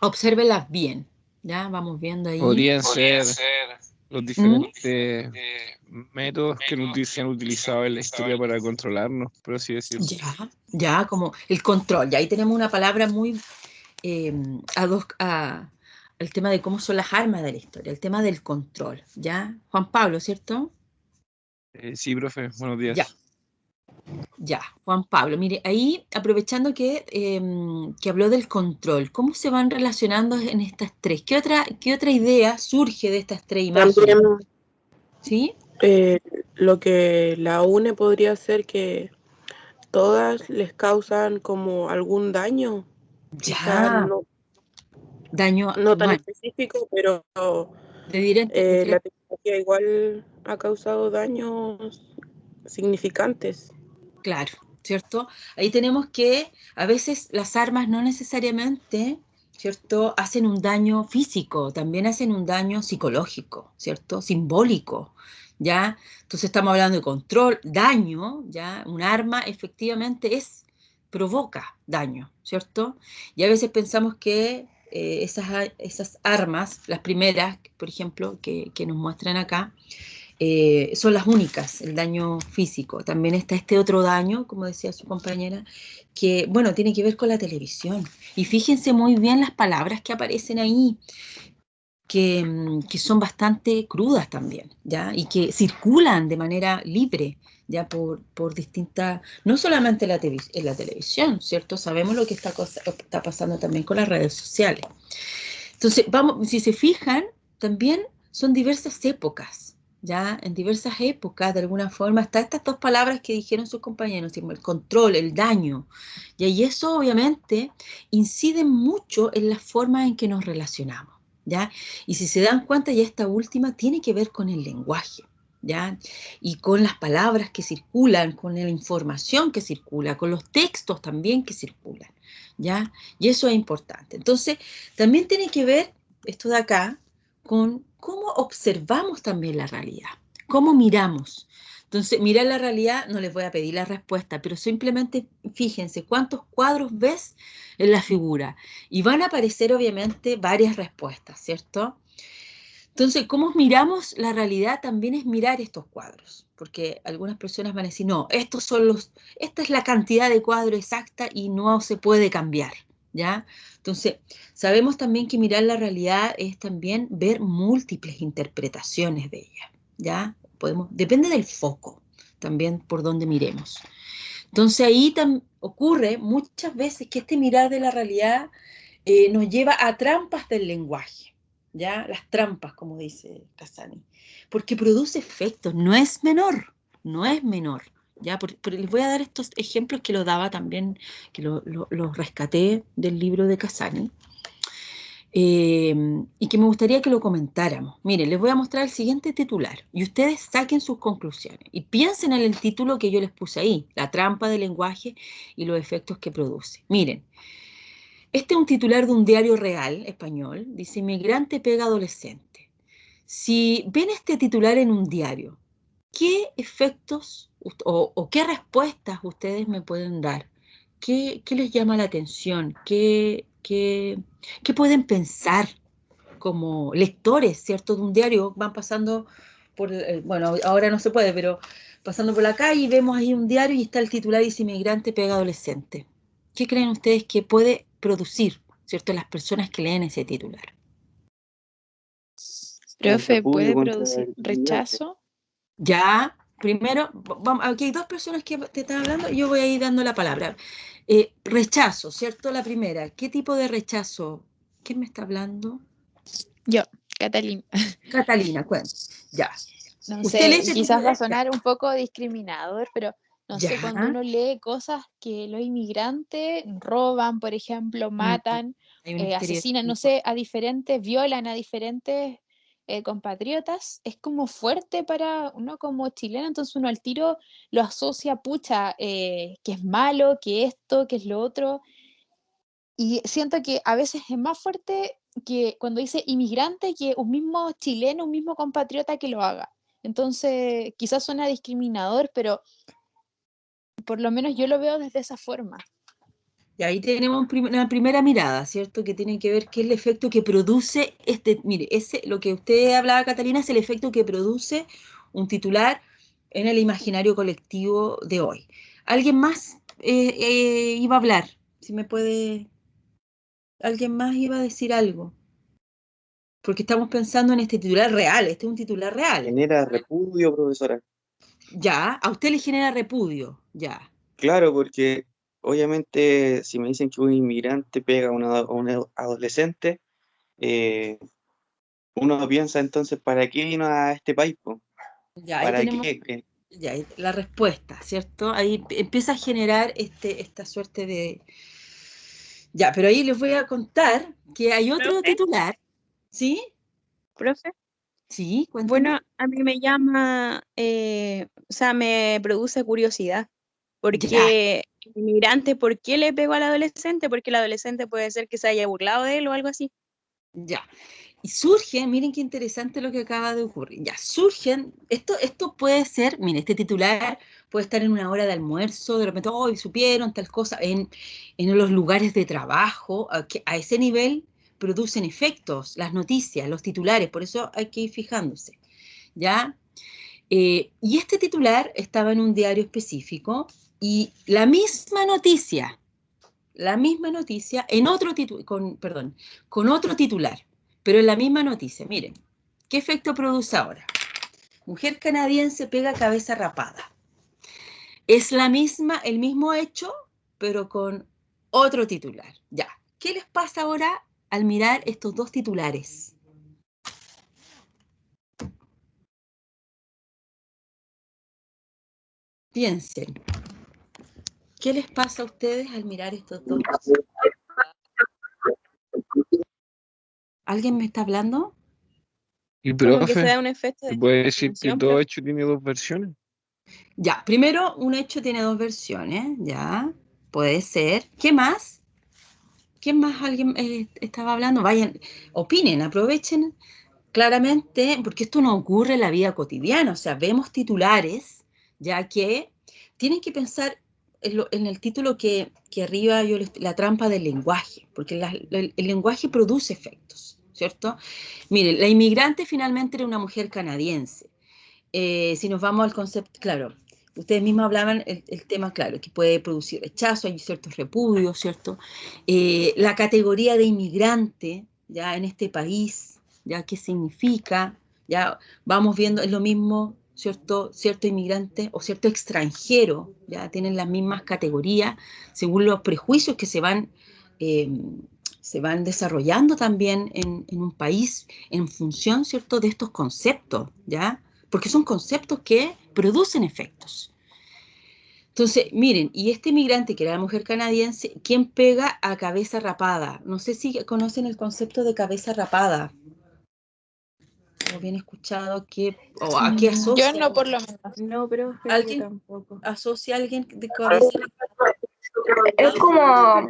Obsérvelas bien, ¿ya? Vamos viendo ahí. Podrían Podrían ser ser los ¿Mm? diferentes métodos que se han utilizado en la historia para controlarnos, por así decirlo. Ya, como el control. Ya ahí tenemos una palabra muy al tema de cómo son las armas de la historia, el tema del control, ¿ya? Juan Pablo, ¿cierto? Sí, profe, buenos Ya. días. Ya, Juan Pablo, mire, ahí aprovechando que habló del control, ¿cómo se van relacionando en estas tres? ¿Qué otra idea surge de estas tres imágenes? También ¿Sí? lo que la une podría ser que todas les causan como algún daño, quizás Ya, daño no tan humano, específico, pero de la tecnología igual ha causado daños significantes. claro, ¿cierto? Ahí tenemos que a veces las armas no necesariamente, ¿cierto?, hacen un daño físico, también hacen un daño psicológico, ¿cierto?, simbólico, ¿ya? Entonces estamos hablando de control, daño, ¿ya? Un arma efectivamente provoca daño, ¿cierto? Y a veces pensamos que esas armas, las primeras, por ejemplo, que nos muestran acá, son las únicas, el daño físico. También está este otro daño, como decía su compañera, que, bueno, tiene que ver con la televisión. Y fíjense muy bien las palabras que aparecen ahí, que son bastante crudas también, ¿ya? Y que circulan de manera libre, ya por distintas, no solamente en la televisión, ¿cierto? Sabemos lo que está pasando también con las redes sociales. Entonces, vamos, si se fijan, también son diversas épocas, ¿ya? En diversas épocas, de alguna forma, hasta estas dos palabras que dijeron sus compañeros, el control, el daño, ¿ya? Y eso obviamente incide mucho en la forma en que nos relacionamos, ¿ya? Y si se dan cuenta, ya esta última tiene que ver con el lenguaje, ¿ya? Y con las palabras que circulan, con la información que circula, con los textos también que circulan, ¿ya? Y eso es importante. Entonces, también tiene que ver, esto de acá, con cómo observamos también la realidad, cómo miramos. Entonces, mirar la realidad, no les voy a pedir la respuesta, pero simplemente fíjense cuántos cuadros ves en la figura. Y van a aparecer, obviamente, varias respuestas, ¿cierto? Entonces, cómo miramos la realidad también es mirar estos cuadros, porque algunas personas van a decir, no, esta es la cantidad de cuadros exacta y no se puede cambiar, ¿ya? Entonces, sabemos también que mirar la realidad es también ver múltiples interpretaciones de ella, ¿ya? Depende del foco también por donde miremos. Entonces, ahí ocurre muchas veces que este mirar de la realidad nos lleva a trampas del lenguaje, ¿ya? Las trampas, como dice Casani, porque produce efectos, no es menor, no es menor, ¿ya? Les voy a dar estos ejemplos que lo daba también, que lo rescaté del libro de Casani, y que me gustaría que lo comentáramos. Miren, les voy a mostrar el siguiente titular, y ustedes saquen sus conclusiones, y piensen en el título que yo les puse ahí, la trampa del lenguaje y los efectos que produce. Miren, este es un titular de un diario real español, dice inmigrante pega adolescente. Si ven este titular en un diario, ¿qué efectos o qué respuestas ustedes me pueden dar? ¿Qué les llama la atención? ¿Qué pueden pensar como lectores, ¿cierto? De un diario, van pasando por, bueno, ahora no se puede, pero pasando por la calle y vemos ahí un diario y está el titular dice inmigrante pega adolescente. ¿Qué creen ustedes que puede producir, ¿cierto?, las personas que leen ese titular? Profe, Repudio ¿puede contra producir el inmigrante. rechazo? Ya, primero, aquí hay dos personas que te están hablando, yo voy a ir dando la palabra. Rechazo, ¿cierto? La primera, ¿qué tipo de rechazo? ¿Quién me está hablando? Yo, Catalina. Catalina, cuenta. Ya. No Usted lee sé, ese quizás va a titular, ya. sonar un poco discriminador, pero no sé, cuando Ya. uno lee cosas que los inmigrantes roban, por ejemplo, Mm, matan, Hay un asesinan, no estereotipo. sé, violan a diferentes compatriotas, es como fuerte para uno como chileno, entonces uno al tiro lo asocia, pucha, que es malo, que esto, que es lo otro, y siento que a veces es más fuerte que cuando dice inmigrante que un mismo chileno, un mismo compatriota que lo haga. Entonces, quizás suena discriminador, pero por lo menos yo lo veo desde esa forma. Y ahí tenemos una primera mirada, ¿cierto? Que tiene que ver qué es el efecto que produce mire, lo que usted hablaba, Catalina, es el efecto que produce un titular en el imaginario colectivo de hoy. ¿Alguien más iba a hablar? Si me puede, ¿alguien más iba a decir algo? Porque estamos pensando en este titular real, este es un titular real. Genera repudio, profesora. Ya, a usted le genera repudio, ya. Claro, porque obviamente si me dicen que un inmigrante pega a un adolescente, eh, uno piensa entonces, ¿para qué vino a este país, po? Ya, ahí ¿Para tenemos qué? ya, la respuesta, ¿cierto? Ahí empieza a generar esta suerte de... Ya, pero ahí les voy a contar que hay otro Profe, titular, ¿sí? profe. Sí, Bueno, cuéntame. a mí me llama, o sea, me produce curiosidad. ¿Por Ya, qué el inmigrante, por qué le pegó al adolescente? Porque el adolescente puede ser que se haya burlado de él o algo así. ya. Y surgen, miren qué interesante lo que acaba de ocurrir, ya surgen, esto puede ser, miren, este titular puede estar en una hora de almuerzo, de repente, hoy supieron tal cosa, en los lugares de trabajo, a ese nivel producen efectos, las noticias, los titulares, por eso hay que ir fijándose, ¿ya? Y este titular estaba en un diario específico y la misma noticia en otro con otro titular, pero en la misma noticia. Miren, ¿qué efecto produce ahora? Mujer canadiense pega cabeza rapada. Es el mismo hecho, pero con otro titular. Ya, ¿qué les pasa ahora al mirar estos dos titulares? Piensen, ¿qué les pasa a ustedes al mirar estos dos? ¿Alguien me está hablando? Y Como que se profe, da un efecto ¿se de puede decir que confusión, todo profe. hecho tiene dos versiones? Ya, primero, un hecho tiene dos versiones, ya, puede ser. ¿Qué más? ¿Qué más alguien estaba hablando? Vayan, opinen, aprovechen claramente, porque esto no ocurre en la vida cotidiana, o sea, vemos titulares, ya que tienen que pensar en el título que arriba la trampa del lenguaje, porque el lenguaje produce efectos, ¿cierto? Miren, la inmigrante finalmente era una mujer canadiense. Si nos vamos al concepto, claro, ustedes mismos hablaban el tema, claro, que puede producir rechazo, hay ciertos repudios, ¿cierto? La categoría de inmigrante, ya en este país, ya qué significa, ya vamos viendo, es lo mismo, cierto inmigrante o cierto extranjero, ya tienen las mismas categorías según los prejuicios que eh, se van desarrollando también en un país en función, ¿cierto?, de estos conceptos, ¿ya? Porque son conceptos que producen efectos. Entonces, miren, y este inmigrante que era la mujer canadiense, ¿quién pega a cabeza rapada? No sé si conocen el concepto de cabeza rapada. O bien escuchado, o a qué asocia. Yo no, por lo menos. No, profe, yo ¿Alguien tampoco. asocia a alguien de cabeza rapada? Es como,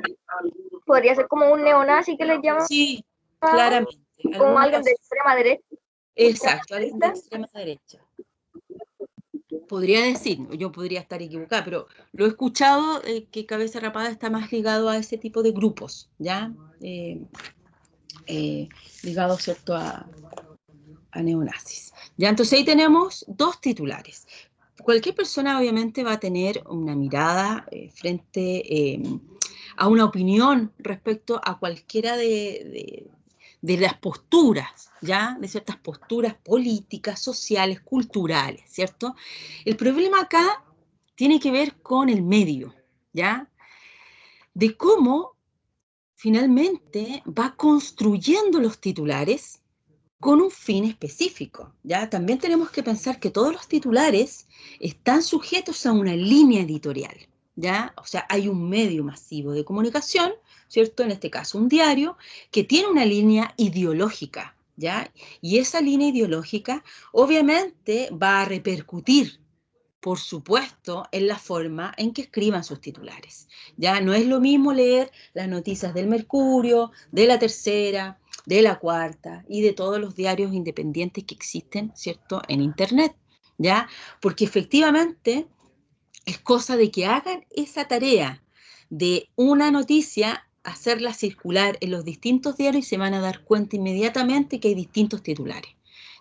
podría ser como un neonazi que les llaman, Sí, claramente. como Algunos alguien de extrema derecha. exacto, alguien de extrema derecha. Podría decir, yo podría estar equivocada, pero lo he escuchado que cabeza rapada está más ligado a ese tipo de grupos, ¿ya? Ligado, ¿cierto?, a neonazis. Ya, entonces ahí tenemos dos titulares. Cualquier persona obviamente va a tener una mirada frente a una opinión respecto a cualquiera de las posturas, ¿ya? De ciertas posturas políticas, sociales, culturales, ¿cierto? El problema acá tiene que ver con el medio, ¿ya? De cómo finalmente va construyendo los titulares con un fin específico, ¿ya? También tenemos que pensar que todos los titulares están sujetos a una línea editorial, ¿ya? O sea, hay un medio masivo de comunicación, ¿cierto? En este caso, un diario, que tiene una línea ideológica, ¿ya? Y esa línea ideológica obviamente va a repercutir, por supuesto, en la forma en que escriban sus titulares. Ya no es lo mismo leer las noticias del Mercurio, de La Tercera, de La Cuarta y de todos los diarios independientes que existen, ¿cierto?, en Internet, ¿ya? Porque efectivamente es cosa de que hagan esa tarea de una noticia, hacerla circular en los distintos diarios y se van a dar cuenta inmediatamente que hay distintos titulares,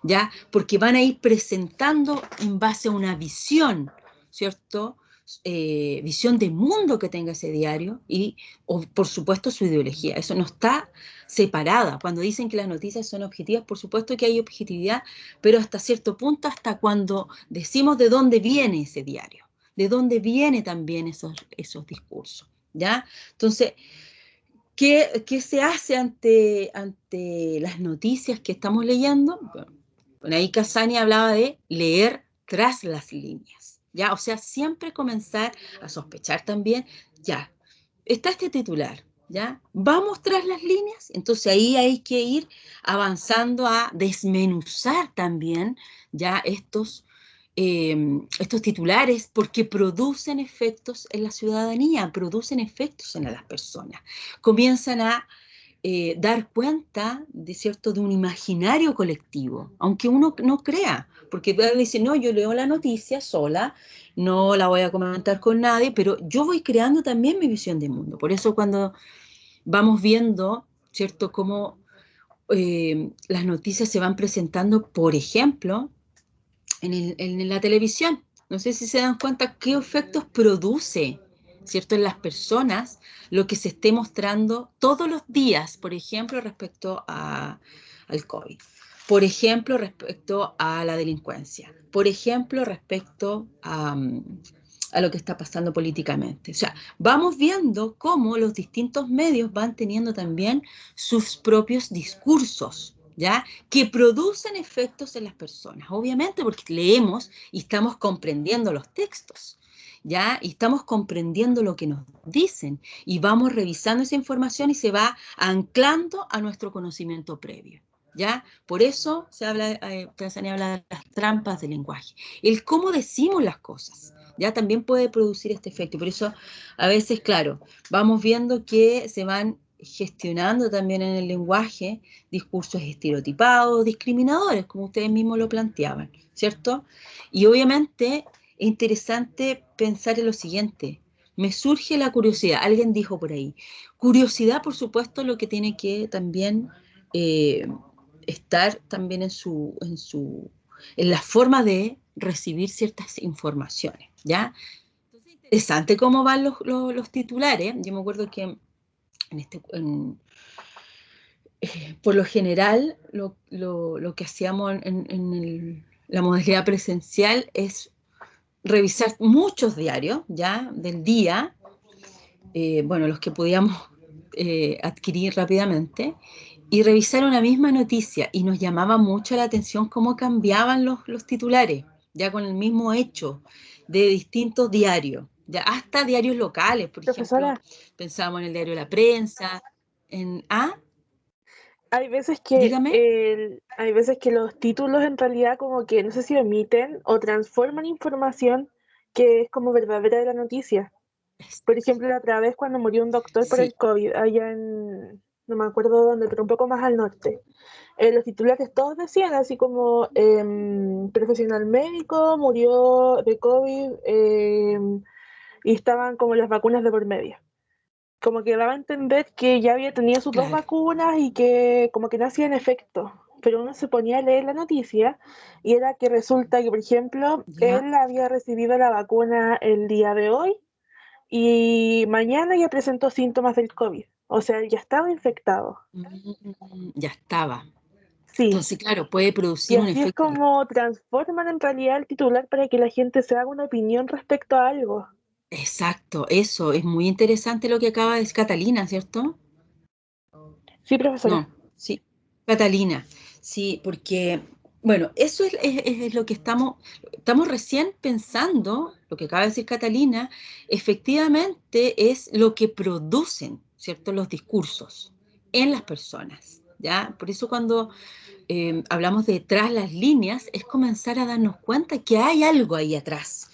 ¿ya? Porque van a ir presentando en base a una visión, ¿cierto? Visión de mundo que tenga ese diario y, por supuesto, su ideología. Eso no está separada. Cuando dicen que las noticias son objetivas, por supuesto que hay objetividad, pero hasta cierto punto, hasta cuando decimos de dónde viene ese diario, de dónde vienen también esos discursos, ¿ya? Entonces, ¿qué se hace ante las noticias que estamos leyendo? Bueno, ahí Casani hablaba de leer tras las líneas, ¿ya? O sea, siempre comenzar a sospechar también, ya, está este titular, ¿ya? ¿Vamos tras las líneas? Entonces ahí hay que ir avanzando a desmenuzar también, ya, estos titulares, porque producen efectos en la ciudadanía, producen efectos en las personas. Comienzan a dar cuenta de un imaginario colectivo, aunque uno no crea, porque dice, no, yo leo la noticia sola, no la voy a comentar con nadie, pero yo voy creando también mi visión de mundo. Por eso cuando vamos viendo, ¿cierto?, cómo las noticias se van presentando, por ejemplo, en la televisión. No sé si se dan cuenta qué efectos produce, ¿cierto?, en las personas lo que se esté mostrando todos los días, por ejemplo, respecto al COVID. Por ejemplo, respecto a la delincuencia. Por ejemplo, respecto a lo que está pasando políticamente. O sea, vamos viendo cómo los distintos medios van teniendo también sus propios discursos, ¿ya?, que producen efectos en las personas, obviamente porque leemos y estamos comprendiendo los textos, ¿ya?, y estamos comprendiendo lo que nos dicen y vamos revisando esa información y se va anclando a nuestro conocimiento previo, ¿ya? Por eso se habla, Tanzania habla de las trampas del lenguaje, el cómo decimos las cosas, ¿ya?, también puede producir este efecto. Por eso a veces, claro, vamos viendo que se van gestionando también en el lenguaje discursos estereotipados, discriminadores, como ustedes mismos lo planteaban, ¿cierto? Y obviamente es interesante pensar en lo siguiente. Me surge la curiosidad, alguien dijo por ahí, curiosidad, por supuesto, lo que tiene que también estar también en la forma de recibir ciertas informaciones, ¿ya? Entonces, interesante cómo van los titulares. Yo me acuerdo que por lo general, lo que hacíamos en la modalidad presencial es revisar muchos diarios, ¿ya?, del día, bueno, los que podíamos adquirir rápidamente, y revisar una misma noticia, y nos llamaba mucho la atención cómo cambiaban los titulares, ya con el mismo hecho, de distintos diarios, ya hasta diarios locales, por ejemplo, Profesora, pensábamos en el diario La Prensa, hay veces dígame. hay veces que los títulos en realidad como que no sé si omiten o transforman información que es como verdadera de la noticia. Por ejemplo, la otra vez cuando murió un doctor por Sí, el COVID, allá en, no me acuerdo dónde, pero un poco más al norte, los titulares todos decían así como profesional médico murió de COVID y estaban como las vacunas de por medio. Como que daba a entender que ya había tenido sus dos claro. vacunas y que como que no hacían efecto. Pero uno se ponía a leer la noticia y era que resulta que, por ejemplo, Ya. él había recibido la vacuna el día de hoy y mañana ya presentó síntomas del COVID. O sea, él ya estaba infectado. Ya estaba. Sí. Entonces, claro, puede Y producir un así es efecto. como transforman en realidad el titular para que la gente se haga una opinión respecto a algo. Exacto, eso es muy interesante lo que acaba de decir Catalina, ¿cierto? Sí, profesora. No, sí, Catalina, sí, porque, bueno, eso es lo que estamos recién pensando, lo que acaba de decir Catalina, efectivamente es lo que producen, ¿cierto?, los discursos en las personas, ¿ya? Por eso cuando hablamos de tras las líneas, es comenzar a darnos cuenta que hay algo ahí atrás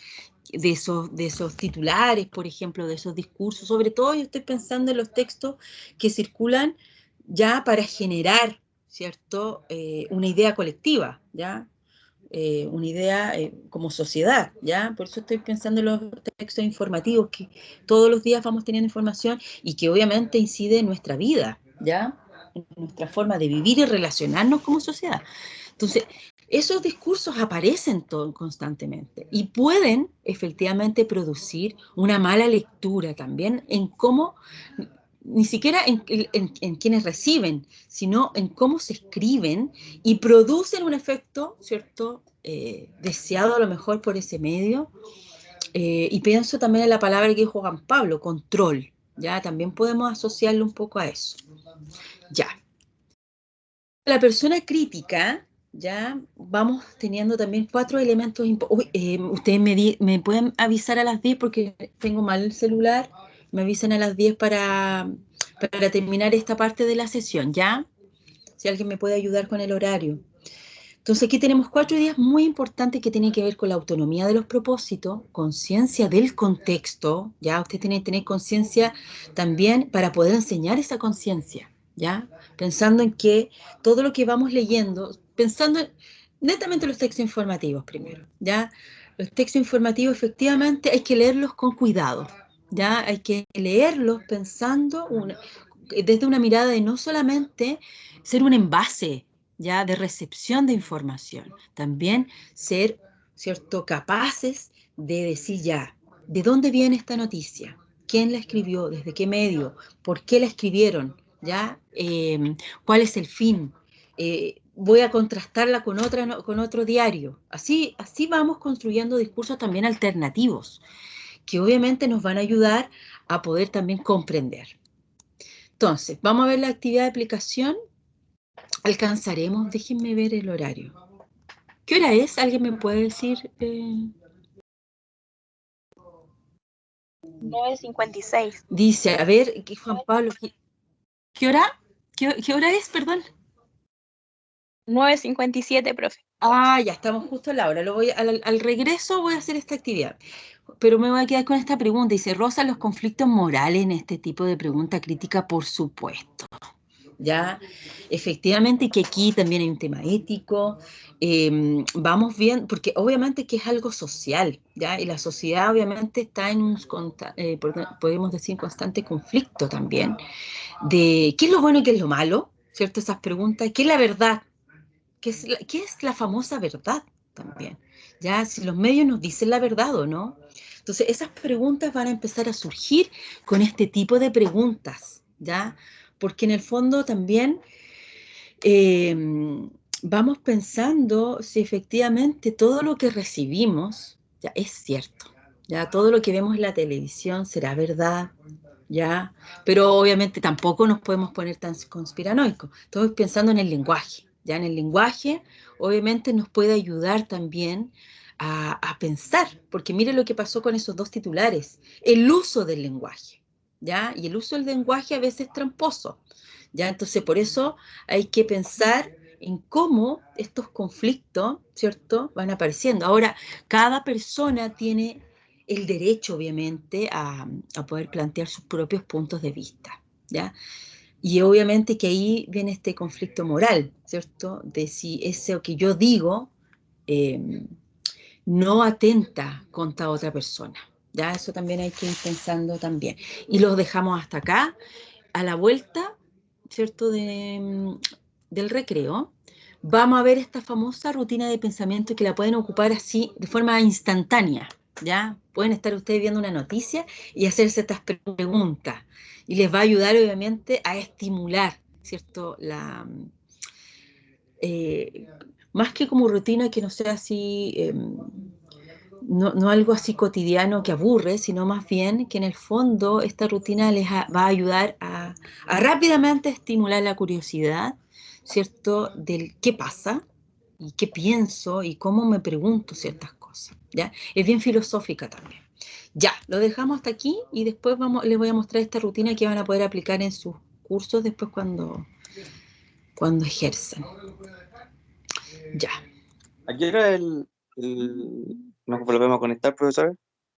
de esos titulares, por ejemplo, de esos discursos. Sobre todo yo estoy pensando en los textos que circulan ya para generar, ¿cierto?, una idea colectiva, ¿ya? Una idea como sociedad, ¿ya? Por eso estoy pensando en los textos informativos, que todos los días vamos teniendo información y que obviamente incide en nuestra vida, ¿ya? En nuestra forma de vivir y relacionarnos como sociedad. Entonces, esos discursos aparecen constantemente y pueden efectivamente producir una mala lectura también en cómo, ni siquiera en quienes reciben, sino en cómo se escriben y producen un efecto, ¿cierto?, deseado a lo mejor por ese medio. Y pienso también en la palabra que dijo Juan Pablo, control, ¿ya? También podemos asociarlo un poco a eso. Ya. La persona crítica, ya vamos teniendo también 4 elementos. Ustedes me pueden avisar a las 10 porque tengo mal el celular. Me avisan a las 10 para terminar esta parte de la sesión, ¿ya? Si alguien me puede ayudar con el horario. Entonces aquí tenemos 4 ideas muy importantes que tienen que ver con la autonomía de los propósitos, conciencia del contexto, ya usted tiene que tener conciencia también para poder enseñar esa conciencia, ¿ya? Pensando en que todo lo que vamos leyendo, pensando netamente en los textos informativos primero, ¿ya? Los textos informativos efectivamente hay que leerlos con cuidado, ¿ya? Hay que leerlos pensando desde una mirada de no solamente ser un envase, ¿ya? De recepción de información, también ser, ¿cierto?, capaces de decir ya, ¿de dónde viene esta noticia? ¿Quién la escribió? ¿Desde qué medio? ¿Por qué la escribieron? ¿Ya? ¿Cuál es el fin? Voy a contrastarla con otro diario. Así vamos construyendo discursos también alternativos, que obviamente nos van a ayudar a poder también comprender. Entonces, vamos a ver la actividad de aplicación. Alcanzaremos, déjenme ver el horario. ¿Qué hora es? ¿Alguien me puede decir? 9:56. Dice, a ver, Juan Pablo, ¿qué hora? ¿Qué hora es, perdón? 9:57, profe. Ah, ya estamos justo a la hora. Al regreso voy a hacer esta actividad. Pero me voy a quedar con esta pregunta. Dice, ¿rozan los conflictos morales en este tipo de pregunta crítica? Por supuesto. Ya, efectivamente, que aquí también hay un tema ético. Vamos bien, porque obviamente que es algo social, ¿ya? Y la sociedad obviamente está en podemos decir, constante conflicto también, de qué es lo bueno y qué es lo malo, ¿cierto? Esas preguntas, ¿qué es la verdad? ¿Qué es la famosa verdad también? Ya, si los medios nos dicen la verdad o no. Entonces, esas preguntas van a empezar a surgir con este tipo de preguntas, ¿ya? Porque en el fondo también eh, vamos pensando si efectivamente todo lo que recibimos ya es cierto, ya todo lo que vemos en la televisión será verdad, ya, pero obviamente tampoco nos podemos poner tan conspiranoicos. Estamos pensando en el lenguaje, ya en el lenguaje obviamente nos puede ayudar también a pensar, porque mire lo que pasó con esos dos titulares, el uso del lenguaje, ya, y el uso del lenguaje a veces es tramposo, ya, entonces por eso hay que pensar en cómo estos conflictos, ¿cierto?, van apareciendo. Ahora, cada persona tiene el derecho, obviamente, a poder plantear sus propios puntos de vista, ¿ya? Y obviamente que ahí viene este conflicto moral, ¿cierto?, de si eso que yo digo no atenta contra otra persona, ¿ya? Eso también hay que ir pensando también. Y los dejamos hasta acá, a la vuelta, ¿cierto?, del recreo. Vamos a ver esta famosa rutina de pensamiento que la pueden ocupar así de forma instantánea, ¿ya? Pueden estar ustedes viendo una noticia y hacerse estas preguntas y les va a ayudar obviamente a estimular, ¿cierto?, eh, más que como rutina que no sea así, no algo así cotidiano que aburre, sino más bien que en el fondo esta rutina va a ayudar a rápidamente estimular la curiosidad, ¿cierto?, del qué pasa y qué pienso y cómo me pregunto ciertas cosas, ¿ya? Es bien filosófica también. Ya, lo dejamos hasta aquí y después les voy a mostrar esta rutina que van a poder aplicar en sus cursos después cuando ejercen. Ya. ¿A qué hora nos volvemos a conectar, profesor?